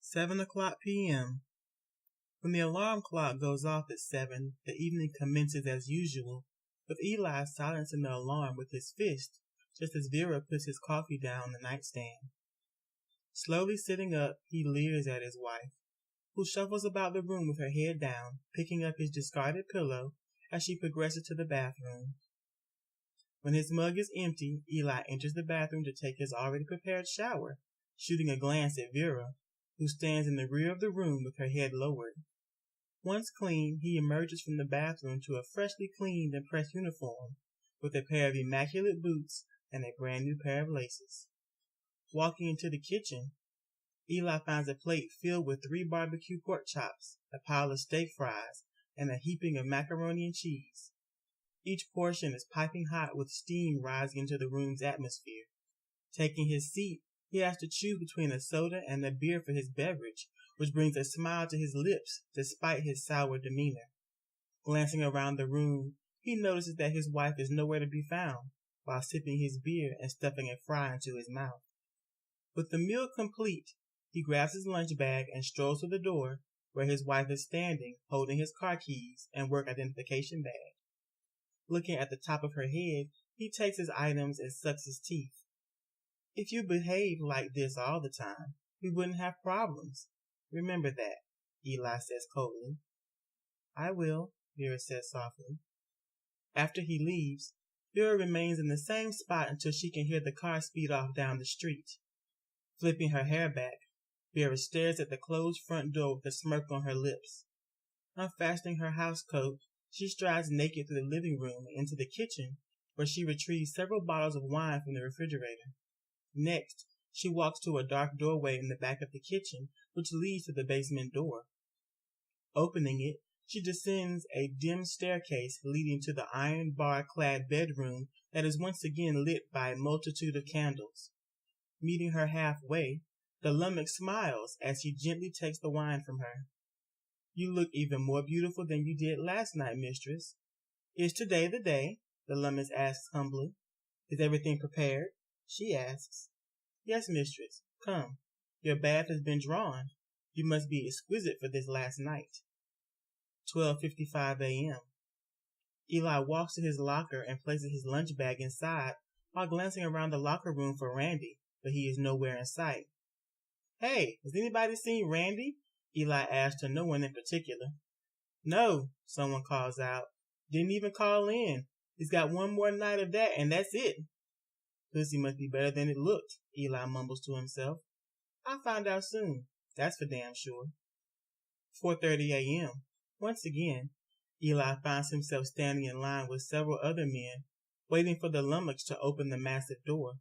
7 o'clock p.m. When the alarm clock goes off at 7, the evening commences as usual, with Eli silencing the alarm with his fist, just as Vera puts his coffee down on the nightstand. Slowly sitting up, he leers at his wife, who shuffles about the room with her head down, picking up his discarded pillow as she progresses to the bathroom. When his mug is empty, Eli enters the bathroom to take his already prepared shower, shooting a glance at Vera, who stands in the rear of the room with her head lowered. Once clean, he emerges from the bathroom to a freshly cleaned and pressed uniform, with a pair of immaculate boots and a brand new pair of laces. Walking into the kitchen, Eli finds a plate filled with 3 barbecue pork chops, a pile of steak fries, and a heaping of macaroni and cheese. Each portion is piping hot with steam rising into the room's atmosphere. Taking his seat, he has to choose between a soda and a beer for his beverage, which brings a smile to his lips despite his sour demeanor. Glancing around the room, he notices that his wife is nowhere to be found, while sipping his beer and stuffing a fry into his mouth. With the meal complete, he grabs his lunch bag and strolls to the door, where his wife is standing, holding his car keys and work identification badge. Looking at the top of her head, he takes his items and sucks his teeth. If you behave like this all the time, we wouldn't have problems. Remember that, Eli says coldly. I will, Vera says softly. After he leaves, Vera remains in the same spot until she can hear the car speed off down the street. Flipping her hair back, Vera stares at the closed front door with a smirk on her lips. Unfastening her housecoat, she strides naked through the living room and into the kitchen, where she retrieves several bottles of wine from the refrigerator. Next, she walks to a dark doorway in the back of the kitchen, which leads to the basement door. Opening it, she descends a dim staircase leading to the iron bar-clad bedroom that is once again lit by a multitude of candles. Meeting her halfway, the lummox smiles as he gently takes the wine from her. You look even more beautiful than you did last night, mistress. Is today the day? The lummox asks humbly. Is everything prepared? She asks. Yes, mistress. Come. Your bath has been drawn. You must be exquisite for this last night. 12:55 a.m. Eli walks to his locker and places his lunch bag inside while glancing around the locker room for Randy, but he is nowhere in sight. Hey, has anybody seen Randy? Eli asks to no one in particular. No, someone calls out. Didn't even call in. He's got one more night of that and that's it. Pussy must be better than it looked, Eli mumbles to himself. I'll find out soon. That's for damn sure. 4:30 a.m. Once again, Eli finds himself standing in line with several other men, waiting for the lummox to open the massive door.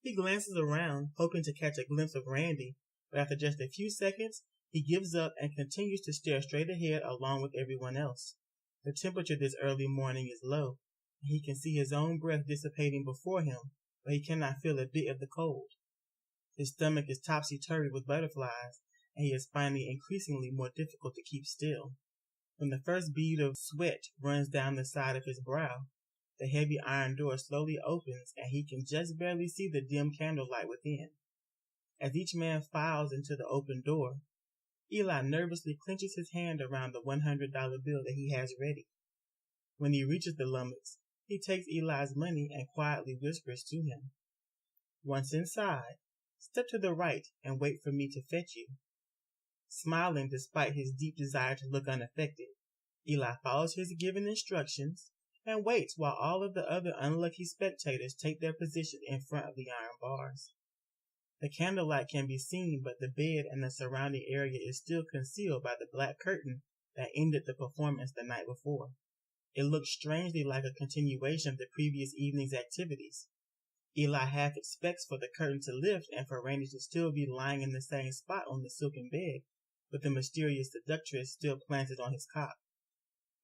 He glances around, hoping to catch a glimpse of Randy, but after just a few seconds, he gives up and continues to stare straight ahead along with everyone else. The temperature this early morning is low, and he can see his own breath dissipating before him, but he cannot feel a bit of the cold. His stomach is topsy-turvy with butterflies, and he is finding it increasingly more difficult to keep still. When the first bead of sweat runs down the side of his brow, the heavy iron door slowly opens and he can just barely see the dim candlelight within. As each man files into the open door, Eli nervously clenches his hand around the $100 bill that he has ready. When he reaches the lummox, he takes Eli's money and quietly whispers to him. Once inside, step to the right and wait for me to fetch you. Smiling despite his deep desire to look unaffected, Eli follows his given instructions and waits while all of the other unlucky spectators take their position in front of the iron bars. The candlelight can be seen, but the bed and the surrounding area is still concealed by the black curtain that ended the performance the night before. It looks strangely like a continuation of the previous evening's activities. Eli half expects for the curtain to lift and for Randy to still be lying in the same spot on the silken bed, with the mysterious seductress still planted on his cot.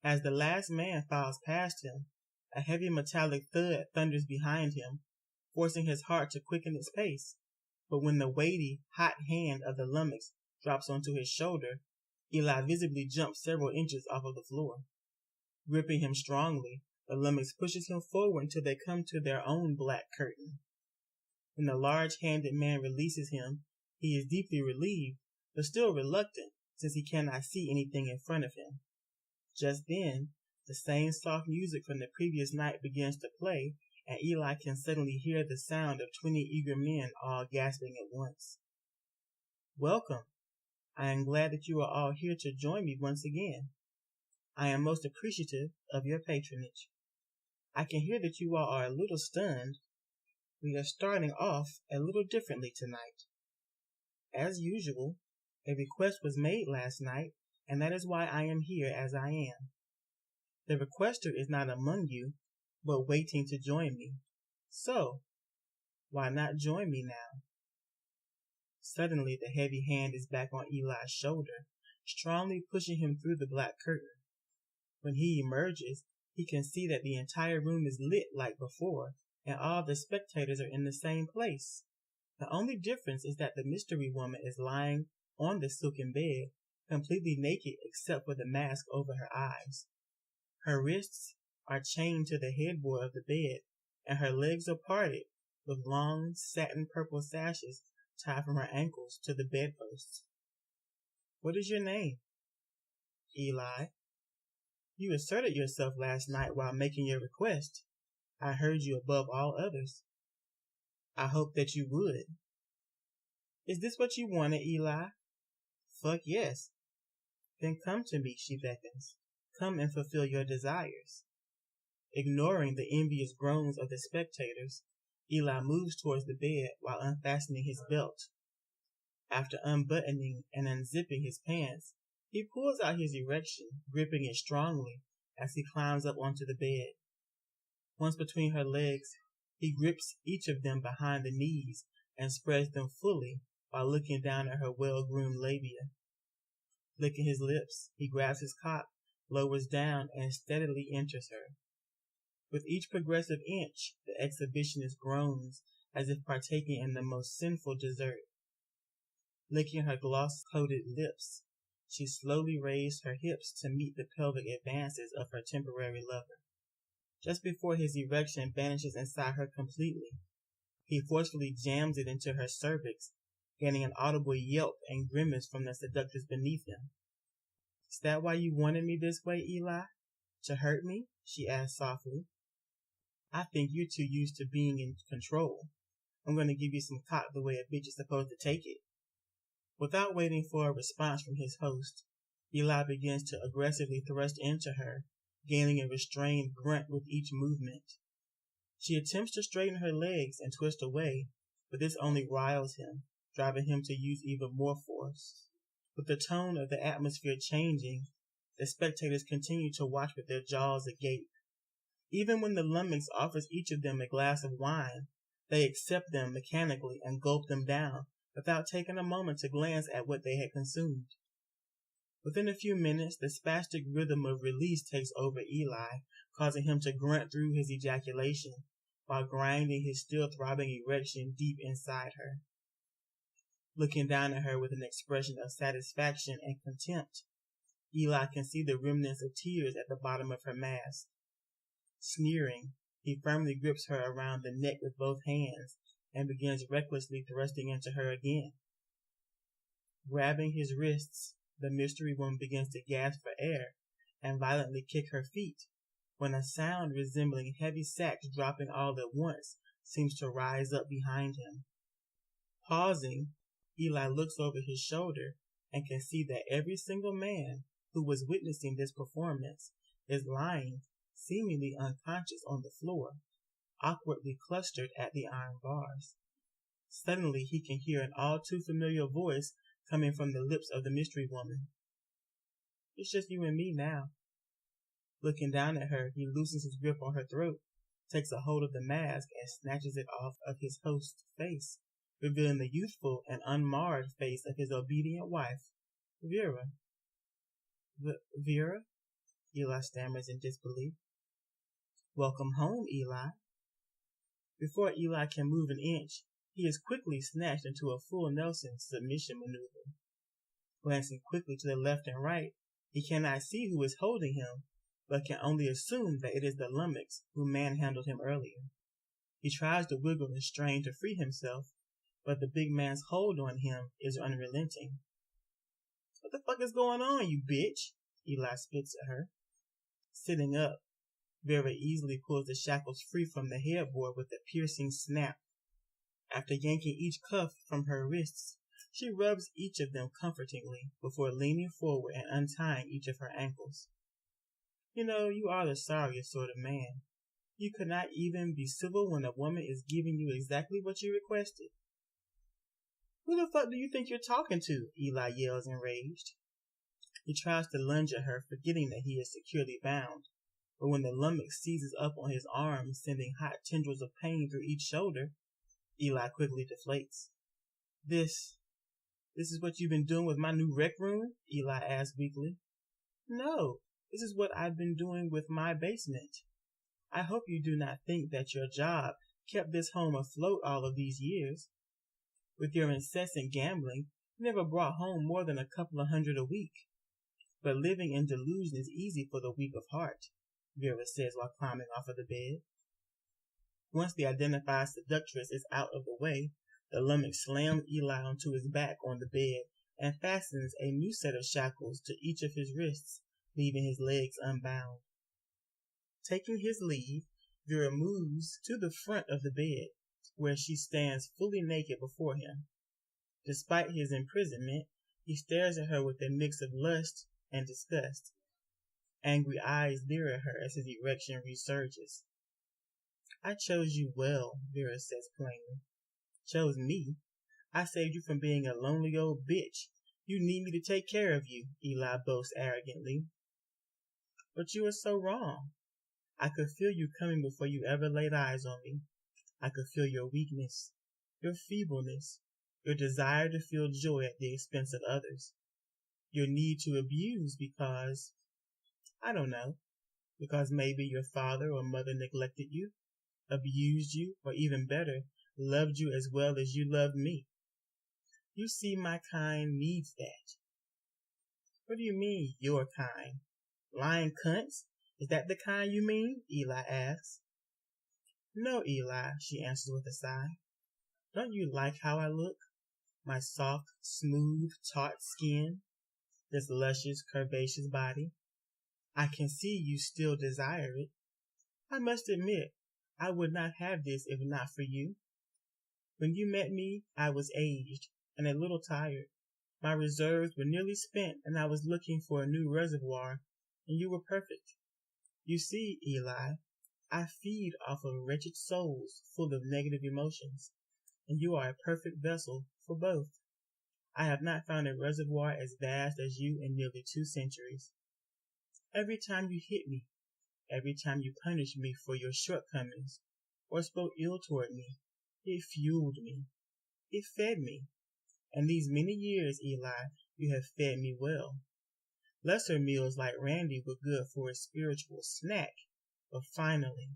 As the last man files past him, a heavy metallic thud thunders behind him, forcing his heart to quicken its pace. But when the weighty, hot hand of the lummox drops onto his shoulder, Eli visibly jumps several inches off of the floor. Gripping him strongly, the lummox pushes him forward until they come to their own black curtain. When the large-handed man releases him, he is deeply relieved, but still reluctant since he cannot see anything in front of him. Just then, the same soft music from the previous night begins to play, and Eli can suddenly hear the sound of 20 eager men all gasping at once. Welcome. I am glad that you are all here to join me once again. I am most appreciative of your patronage. I can hear that you all are a little stunned. We are starting off a little differently tonight. As usual, a request was made last night, and that is why I am here as I am. The requester is not among you, but waiting to join me. So, why not join me now? Suddenly, the heavy hand is back on Eli's shoulder, strongly pushing him through the black curtain. When he emerges, he can see that the entire room is lit like before, and all the spectators are in the same place. The only difference is that the mystery woman is lying on the silken bed, completely naked except for the mask over her eyes. Her wrists are chained to the headboard of the bed, and her legs are parted, with long satin purple sashes tied from her ankles to the bedposts. What is your name? Eli. You asserted yourself last night while making your request. I heard you above all others. I hoped that you would. Is this what you wanted, Eli? Fuck yes. Then come to me, she beckons. Come and fulfill your desires. Ignoring the envious groans of the spectators, Eli moves towards the bed while unfastening his belt. After unbuttoning and unzipping his pants, he pulls out his erection, gripping it strongly as he climbs up onto the bed. Once between her legs, he grips each of them behind the knees and spreads them fully while looking down at her well-groomed labia. Licking his lips, he grabs his cock, lowers down, and steadily enters her. With each progressive inch, the exhibitionist groans as if partaking in the most sinful dessert. Licking her gloss-coated lips, she slowly raised her hips to meet the pelvic advances of her temporary lover. Just before his erection vanishes inside her completely, he forcefully jams it into her cervix, getting an audible yelp and grimace from the seductress beneath him. Is that why you wanted me this way, Eli? To hurt me? She asked softly. I think you're too used to being in control. I'm going to give you some cock the way a bitch is supposed to take it. Without waiting for a response from his host, Eli begins to aggressively thrust into her, gaining a restrained grunt with each movement. She attempts to straighten her legs and twist away, but this only riles him, driving him to use even more force. With the tone of the atmosphere changing, the spectators continue to watch with their jaws agape. Even when the lummox offers each of them a glass of wine, they accept them mechanically and gulp them down, without taking a moment to glance at what they had consumed. Within a few minutes, the spastic rhythm of release takes over Eli, causing him to grunt through his ejaculation, while grinding his still throbbing erection deep inside her. Looking down at her with an expression of satisfaction and contempt, Eli can see the remnants of tears at the bottom of her mask. Sneering, he firmly grips her around the neck with both hands and begins recklessly thrusting into her again. Grabbing his wrists, the mystery woman begins to gasp for air and violently kick her feet, when a sound resembling heavy sacks dropping all at once seems to rise up behind him. Pausing, Eli looks over his shoulder and can see that every single man who was witnessing this performance is lying, seemingly unconscious on the floor, awkwardly clustered at the iron bars. Suddenly he can hear an all too familiar voice coming from the lips of the mystery woman. It's just you and me now. Looking down at her, he loosens his grip on her throat, takes a hold of the mask, and snatches it off of his host's face, revealing the youthful and unmarred face of his obedient wife, Vera. Vera? Eli stammers in disbelief. Welcome home, Eli. Before Eli can move an inch, he is quickly snatched into a full Nelson submission maneuver. Glancing quickly to the left and right, he cannot see who is holding him, but can only assume that it is the lummox who manhandled him earlier. He tries to wiggle and strain to free himself, but the big man's hold on him is unrelenting. What the fuck is going on, you bitch? Eli spits at her. Sitting up, Vera easily pulls the shackles free from the headboard with a piercing snap. After yanking each cuff from her wrists, she rubs each of them comfortingly before leaning forward and untying each of her ankles. You know, you are the sorriest sort of man. You could not even be civil when a woman is giving you exactly what you requested. Who the fuck do you think you're talking to? Eli yells enraged. He tries to lunge at her, forgetting that he is securely bound. But when the lummox seizes up on his arm, sending hot tendrils of pain through each shoulder, Eli quickly deflates. This is what you've been doing with my new rec room? Eli asks weakly. No, this is what I've been doing with my basement. I hope you do not think that your job kept this home afloat all of these years. With your incessant gambling, you never brought home more than a couple of $100 a week. But living in delusion is easy for the weak of heart, Vera says while climbing off of the bed. Once the identified seductress is out of the way, the lummox slams Eli onto his back on the bed and fastens a new set of shackles to each of his wrists, leaving his legs unbound. Taking his leave, Vera moves to the front of the bed, where she stands fully naked before him. Despite his imprisonment, he stares at her with a mix of lust and disgust. Angry eyes leer at her as his erection resurges. I chose you well, Vera says plainly. Chose me? I saved you from being a lonely old bitch. You need me to take care of you, Eli boasts arrogantly. But you are so wrong. I could feel you coming before you ever laid eyes on me. I could feel your weakness, your feebleness, your desire to feel joy at the expense of others, your need to abuse because, I don't know, because maybe your father or mother neglected you, abused you, or even better, loved you as well as you loved me. You see, my kind needs that. What do you mean, your kind? Lying cunts? Is that the kind you mean? Eli asks. No, Eli, she answers with a sigh. Don't you like how I look? My soft, smooth, taut skin, this luscious, curvaceous body. I can see you still desire it. I must admit, I would not have this if not for you. When you met me, I was aged and a little tired. My reserves were nearly spent and I was looking for a new reservoir, and you were perfect. You see, Eli, I feed off of wretched souls full of negative emotions, and you are a perfect vessel for both. I have not found a reservoir as vast as you in nearly 2 centuries. Every time you hit me, every time you punished me for your shortcomings, or spoke ill toward me, it fueled me. It fed me. And these many years, Eli, you have fed me well. Lesser meals like Randy were good for a spiritual snack, but finally,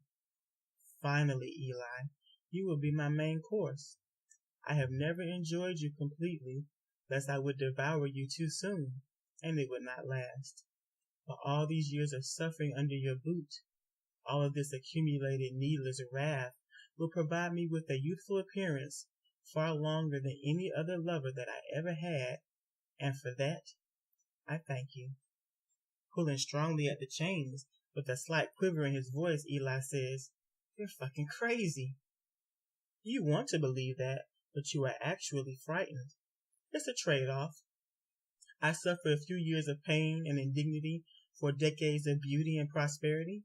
Eli, you will be my main course. I have never enjoyed you completely, lest I would devour you too soon, and it would not last. But all these years of suffering under your boot, all of this accumulated needless wrath, will provide me with a youthful appearance far longer than any other lover that I ever had, and for that, I thank you. Pulling strongly at the chains, with a slight quiver in his voice, Eli says, You're fucking crazy. You want to believe that, but you are actually frightened. It's a trade-off. I suffer a few years of pain and indignity for decades of beauty and prosperity.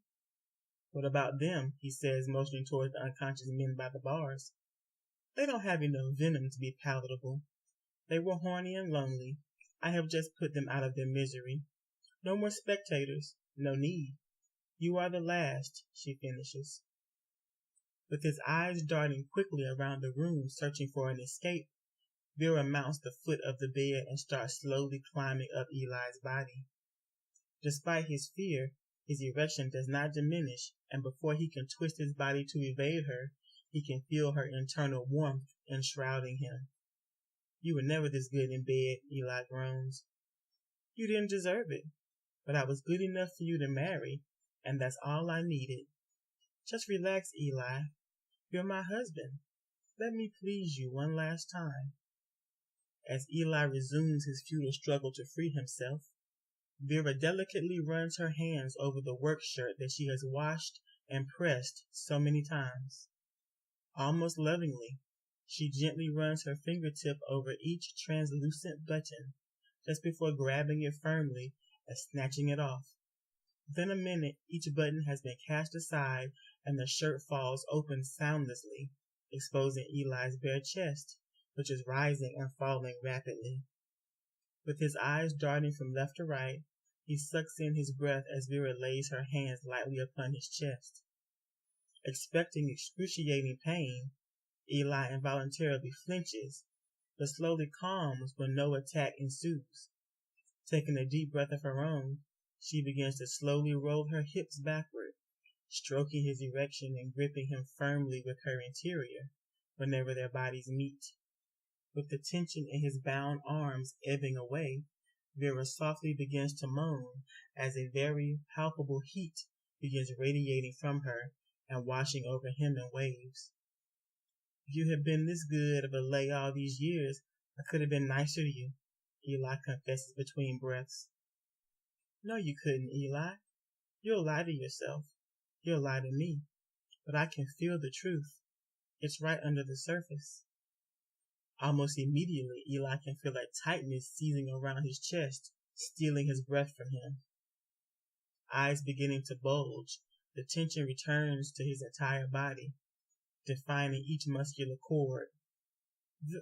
What about them? He says, motioning toward the unconscious men by the bars. They don't have enough venom to be palatable. They were horny and lonely. I have just put them out of their misery. No more spectators. No need. You are the last, she finishes. With his eyes darting quickly around the room, searching for an escape, Vera mounts the foot of the bed and starts slowly climbing up Eli's body. Despite his fear, his erection does not diminish, and before he can twist his body to evade her, he can feel her internal warmth enshrouding him. You were never this good in bed, Eli groans. You didn't deserve it, but I was good enough for you to marry, and that's all I needed. Just relax, Eli. You're my husband. Let me please you one last time. As Eli resumes his futile struggle to free himself, Vera delicately runs her hands over the work shirt that she has washed and pressed so many times. Almost lovingly, she gently runs her fingertip over each translucent button, just before grabbing it firmly and snatching it off. Within a minute, each button has been cast aside and the shirt falls open soundlessly, exposing Eli's bare chest, which is rising and falling rapidly. With his eyes darting from left to right, he sucks in his breath as Vera lays her hands lightly upon his chest. Expecting excruciating pain, Eli involuntarily flinches, but slowly calms when no attack ensues. Taking a deep breath of her own, she begins to slowly roll her hips backward, stroking his erection and gripping him firmly with her interior whenever their bodies meet. With the tension in his bound arms ebbing away, Vera softly begins to moan as a very palpable heat begins radiating from her and washing over him in waves. If you had been this good of a lay all these years, I could have been nicer to you, Eli confesses between breaths. No, you couldn't, Eli. You'll lie to yourself. You'll lie to me. But I can feel the truth. It's right under the surface. Almost immediately, Eli can feel a tightness seizing around his chest, stealing his breath from him. Eyes beginning to bulge, the tension returns to his entire body, defining each muscular cord.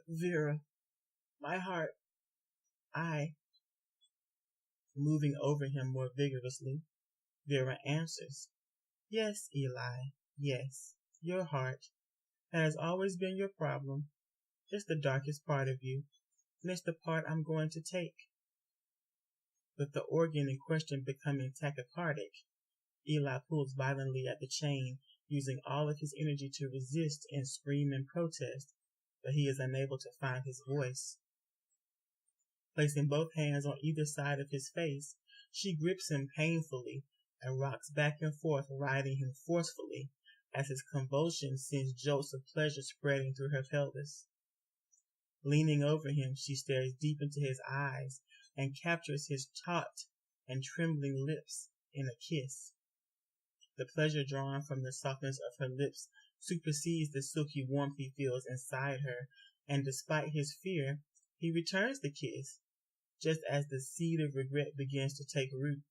Vera, my heart, moving over him more vigorously, Vera answers, Yes, Eli, yes, your heart. That has always been your problem. Just the darkest part of you, and it's the part I'm going to take. With the organ in question becoming tachycardic, Eli pulls violently at the chain, using all of his energy to resist and scream in protest, but he is unable to find his voice. Placing both hands on either side of his face, she grips him painfully and rocks back and forth, riding him forcefully as his convulsion sends jolts of pleasure spreading through her pelvis. Leaning over him, she stares deep into his eyes and captures his taut and trembling lips in a kiss. The pleasure drawn from the softness of her lips supersedes the silky warmth he feels inside her, and despite his fear, he returns the kiss, just as the seed of regret begins to take root.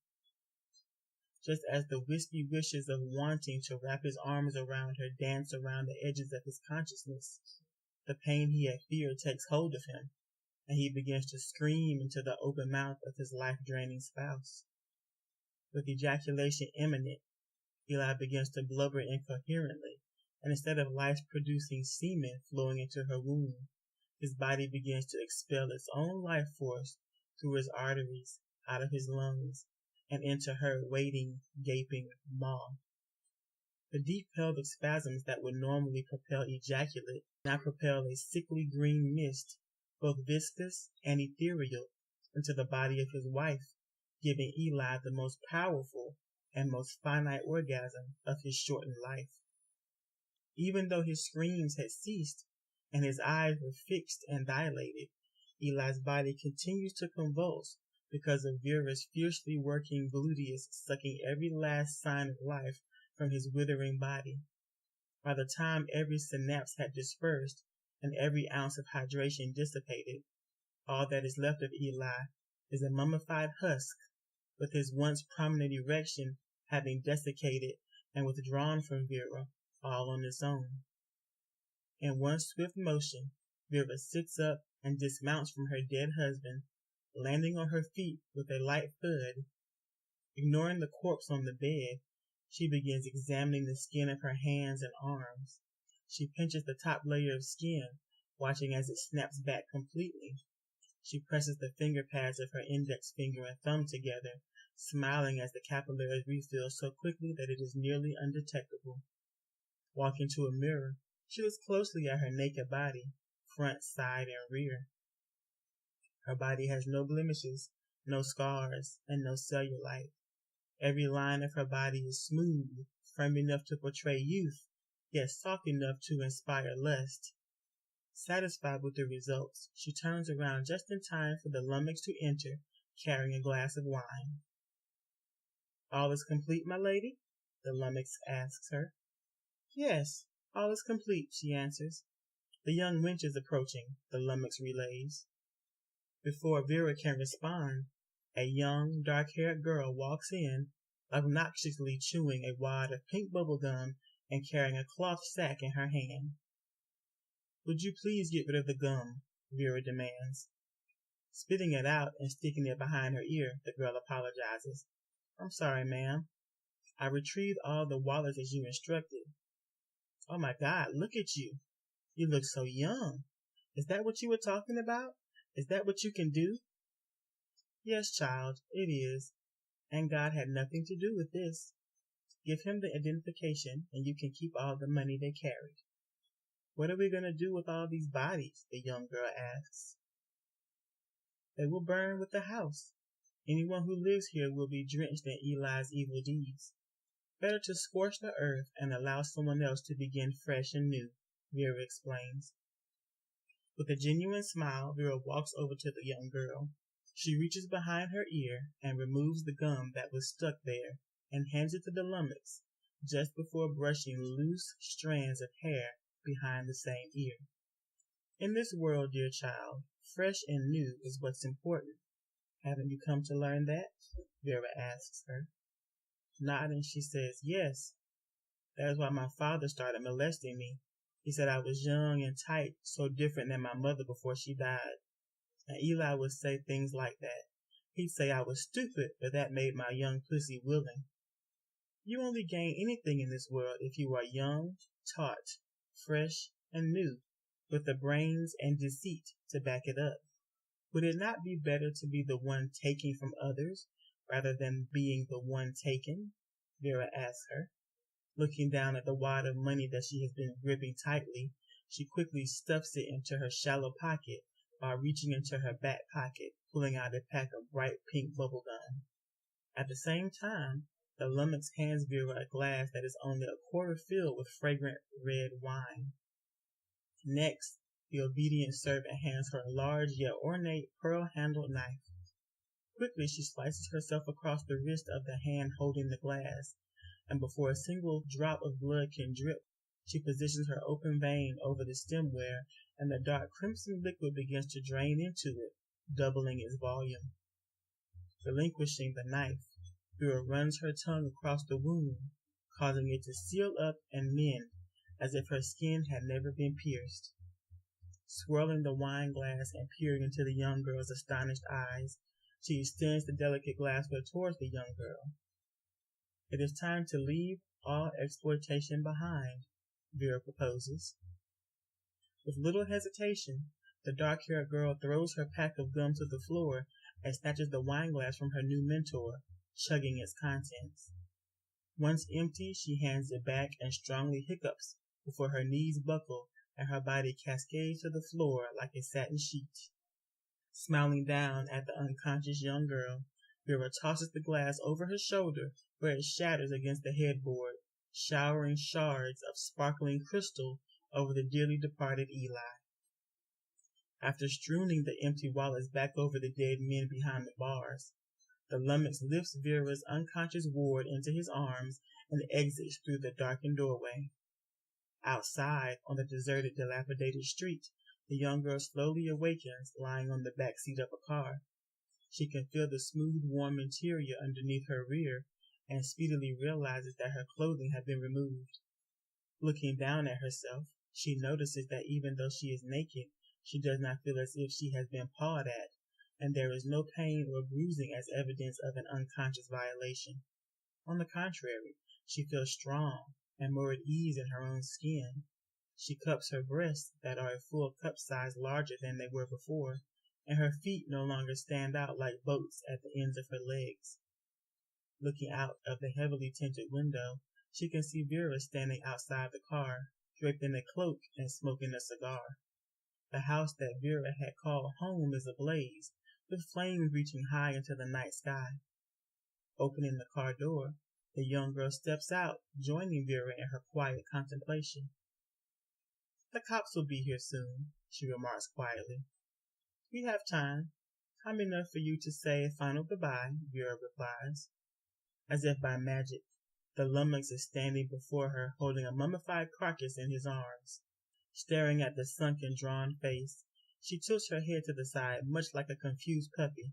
Just as the wispy wishes of wanting to wrap his arms around her dance around the edges of his consciousness, the pain he had feared takes hold of him, and he begins to scream into the open mouth of his life-draining spouse. With ejaculation imminent, Eli begins to blubber incoherently, and instead of life-producing semen flowing into her womb, his body begins to expel its own life force through his arteries, out of his lungs, and into her waiting, gaping maw. The deep pelvic spasms that would normally propel ejaculate now propel a sickly green mist, both viscous and ethereal, into the body of his wife, giving Eli the most powerful and most finite orgasm of his shortened life. Even though his screams had ceased and his eyes were fixed and dilated, Eli's body continues to convulse because of Vera's fiercely working gluteus sucking every last sign of life from his withering body. By the time every synapse had dispersed and every ounce of hydration dissipated, all that is left of Eli is a mummified husk, with his once prominent erection having desiccated and withdrawn from Vera all on its own. In one swift motion, Vera sits up and dismounts from her dead husband, landing on her feet with a light thud. Ignoring the corpse on the bed, she begins examining the skin of her hands and arms. She pinches the top layer of skin, watching as it snaps back completely. She presses the finger pads of her index finger and thumb together, smiling as the capillaries refill so quickly that it is nearly undetectable. Walking to a mirror, she looks closely at her naked body, front, side, and rear. Her body has no blemishes, no scars, and no cellulite. Every line of her body is smooth, firm enough to portray youth, yet soft enough to inspire lust. Satisfied with the results, she turns around just in time for the lummox to enter, carrying a glass of wine. "All is complete, my lady?" the lummox asks her. "Yes, all is complete," she answers. "The young wench is approaching," the lummox relays. Before Vera can respond, a young, dark-haired girl walks in, obnoxiously chewing a wad of pink bubble gum and carrying a cloth sack in her hand. "Would you please get rid of the gum?" Vera demands. Spitting it out and sticking it behind her ear, the girl apologizes. "I'm sorry, ma'am. I retrieved all the wallets as you instructed." "Oh my God, look at you. You look so young. Is that what you were talking about? Is that what you can do?" "Yes, child, it is. And God had nothing to do with this. Give him the identification and you can keep all the money they carried." "What are we going to do with all these bodies?" the young girl asks. "They will burn with the house. Anyone who lives here will be drenched in Eli's evil deeds. Better to scorch the earth and allow someone else to begin fresh and new," Vera explains. With a genuine smile, Vera walks over to the young girl. She reaches behind her ear and removes the gum that was stuck there and hands it to the lummox, just before brushing loose strands of hair behind the same ear. "In this world, dear child, fresh and new is what's important. Haven't you come to learn that?" Vera asks her. Nodding, she says, "Yes. That is why my father started molesting me. He said I was young and tight, so different than my mother before she died. And Eli would say things like that. He'd say I was stupid, but that made my young pussy willing. You only gain anything in this world if you are young, taut, fresh, and new, with the brains and deceit to back it up. Would it not be better to be the one taking from others rather than being the one taken?" Vera asks her. Looking down at the wad of money that she has been gripping tightly, she quickly stuffs it into her shallow pocket while reaching into her back pocket, pulling out a pack of bright pink bubble gum. At the same time, the lummox hands Vera a glass that is only a quarter filled with fragrant red wine. Next, the obedient servant hands her a large yet ornate pearl-handled knife. Quickly she slices herself across the wrist of the hand holding the glass, and before a single drop of blood can drip, she positions her open vein over the stemware, and the dark crimson liquid begins to drain into it, doubling its volume. Relinquishing the knife, Vera runs her tongue across the wound, causing it to seal up and mend as if her skin had never been pierced. Swirling the wine glass and peering into the young girl's astonished eyes, she extends the delicate glassware towards the young girl. "It is time to leave all exploitation behind," Vera proposes. With little hesitation, the dark-haired girl throws her pack of gum to the floor and snatches the wineglass from her new mentor, chugging its contents. Once empty, she hands it back and strongly hiccups before her knees buckle and her body cascades to the floor like a satin sheet. Smiling down at the unconscious young girl, Vera tosses the glass over her shoulder where it shatters against the headboard, showering shards of sparkling crystal over the dearly departed Eli. After strewing the empty wallets back over the dead men behind the bars, the lummox lifts Vera's unconscious ward into his arms and exits through the darkened doorway. Outside, on the deserted, dilapidated street, the young girl slowly awakens, lying on the back seat of a car. She can feel the smooth, warm interior underneath her rear and speedily realizes that her clothing has been removed. Looking down at herself, she notices that even though she is naked, she does not feel as if she has been pawed at, and there is no pain or bruising as evidence of an unconscious violation. On the contrary, she feels strong and more at ease in her own skin. She cups her breasts that are a full cup size larger than they were before, and her feet no longer stand out like boats at the ends of her legs. Looking out of the heavily tinted window, she can see Vera standing outside the car, draped in a cloak and smoking a cigar. The house that Vera had called home is ablaze, with flames reaching high into the night sky. Opening the car door, the young girl steps out, joining Vera in her quiet contemplation. The cops will be here soon, she remarks quietly. We have time. Time enough for you to say a final goodbye, Vera replies. As if by magic, the lummox is standing before her holding a mummified carcass in his arms. Staring at the sunken, drawn face, she tilts her head to the side much like a confused puppy.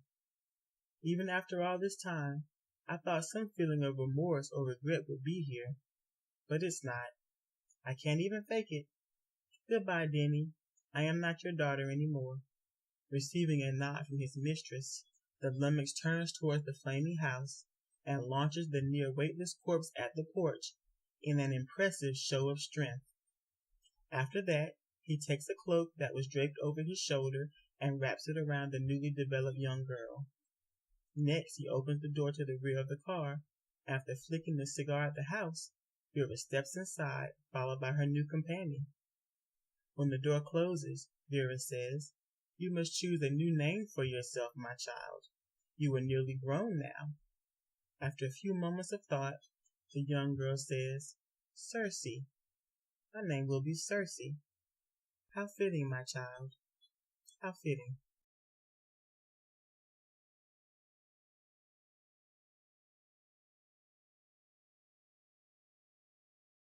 Even after all this time, I thought some feeling of remorse or regret would be here. But it's not. I can't even fake it. Goodbye, Denny. I am not your daughter anymore. Receiving a nod from his mistress, the lummox turns towards the flaming house and launches the near weightless corpse at the porch in an impressive show of strength. After that, he takes a cloak that was draped over his shoulder and wraps it around the newly developed young girl. Next, he opens the door to the rear of the car. After flicking the cigar at the house, Vera steps inside, followed by her new companion. When the door closes, Vera says, "You must choose a new name for yourself, my child. You are nearly grown now." After a few moments of thought, the young girl says, "Circe. My name will be Circe." How fitting, my child. How fitting.